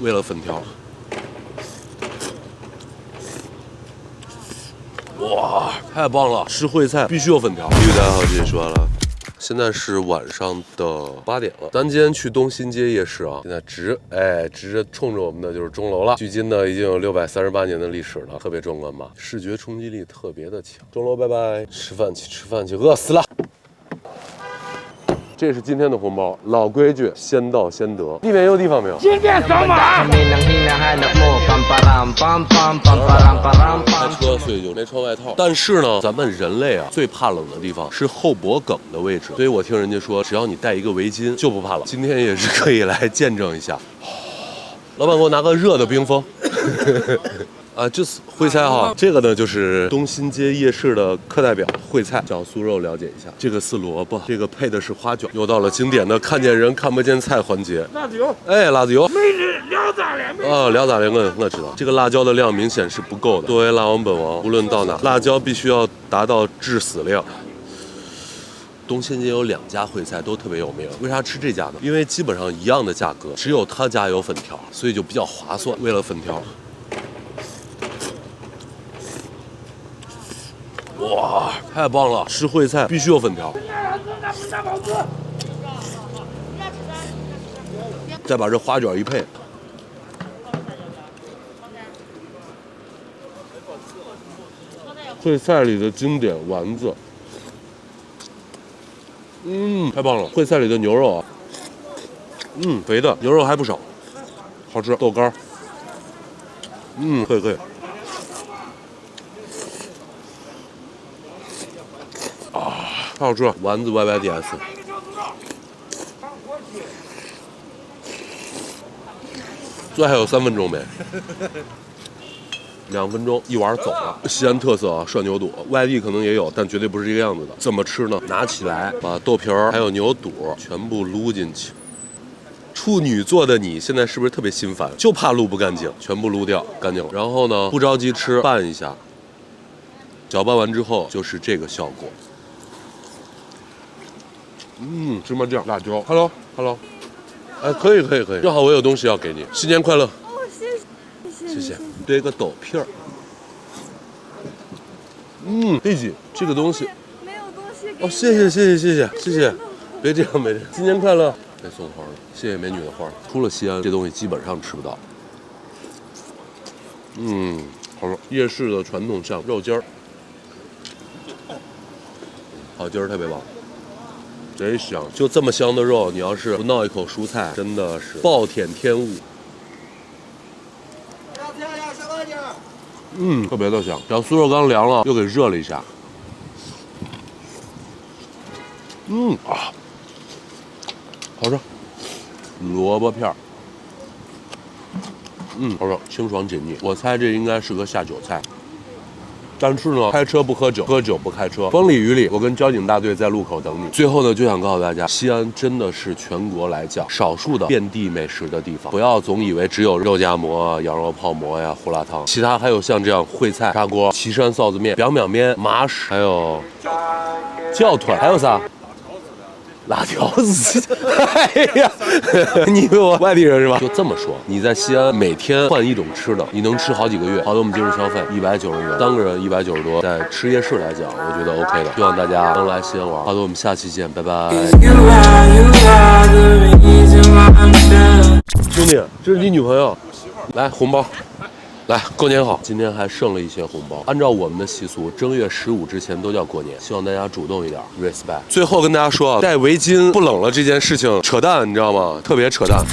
为了粉条。哇，太棒了！吃烩菜必须有粉条。大家好，这里说完了。现在是晚上的8点了，咱今天去东新街夜市啊，现在直着冲着我们的就是钟楼了。距今呢已经有638年的历史了，特别壮观吧？视觉冲击力特别的强。钟楼拜拜，吃饭去，饿死了。这是今天的红包，老规矩，先到先得。里面有地方没有？今天扫码。开车，所以就没穿外套。但是呢，咱们人类啊最怕冷的地方是后脖梗的位置，所以我听人家说，只要你戴一个围巾就不怕冷。今天也是可以来见证一下。老板给我拿个热的冰峰。啊，就是烩菜哈，这个呢就是东新街夜市的课代表烩菜，绞酥肉了解一下。这个是萝卜，这个配的是花卷。又到了经典的看见人看不见菜环节。辣子油，哎，辣子油。每日聊杂连。啊，聊杂连我知道，这个辣椒的量明显是不够的。作为辣王本王，无论到哪，辣椒必须要达到致死量。东新街有2家烩菜都特别有名，为啥吃这家呢？因为基本上一样的价格，只有他家有粉条，所以就比较划算。为了粉条。哇，太棒了！吃烩菜必须有粉条。再把这花卷一配，烩菜里的经典丸子，太棒了！烩菜里的牛肉啊，肥的牛肉还不少，好吃。豆干，可以。太好吃了，丸子 YYDS。这还有3分钟没？2分钟，一碗走了。西安特色啊，涮牛肚，外地可能也有，但绝对不是这个样子的。怎么吃呢？拿起来，把豆皮儿还有牛肚全部撸进去。处女座的你现在是不是特别心烦？就怕撸不干净，全部撸掉，干净了。然后呢，不着急吃，拌一下。搅拌完之后就是这个效果。芝麻酱、辣椒。Hello， 哎，可以，正好我有东西要给你，新年快乐。哦，谢谢。堆个豆片儿。贝姐，这个东西。没有东西。哦，谢谢。别这样。新年快乐。该送花了，谢谢美女的花。出了西安，这东西基本上吃不到。好了，夜市的传统酱肉筋儿，好筋儿特别棒。贼香，就这么香的肉，你要是不闹一口蔬菜，真的是暴殄天物。特别的香。小酥肉刚凉了，又给热了一下。好吃。萝卜片儿，好吃，清爽解腻。我猜这应该是个下酒菜。但是呢，开车不喝酒，喝酒不开车。风里雨里，我跟交警大队在路口等你。最后呢，就想告诉大家，西安真的是全国来讲少数的遍地美食的地方。不要总以为只有肉夹馍、羊肉泡馍呀、胡辣汤，其他还有像这样烩菜、砂锅、岐山臊子面、表面面、麻食，还有叫团，还有啥？辣条子，哎呀，你以为我外地人是吧？就这么说，你在西安每天换一种吃的，你能吃好几个月。好的，我们进入消费，190元，3个人190多，在吃夜市来讲，我觉得 OK 的。希望大家能来西安玩。好的，我们下期见，拜拜。兄弟，这是你女朋友，来红包。来，过年好！今天还剩了一些红包。按照我们的习俗，正月15之前都叫过年，希望大家主动一点 ，respect。最后跟大家说啊，戴围巾不冷了这件事情扯淡，你知道吗？特别扯淡。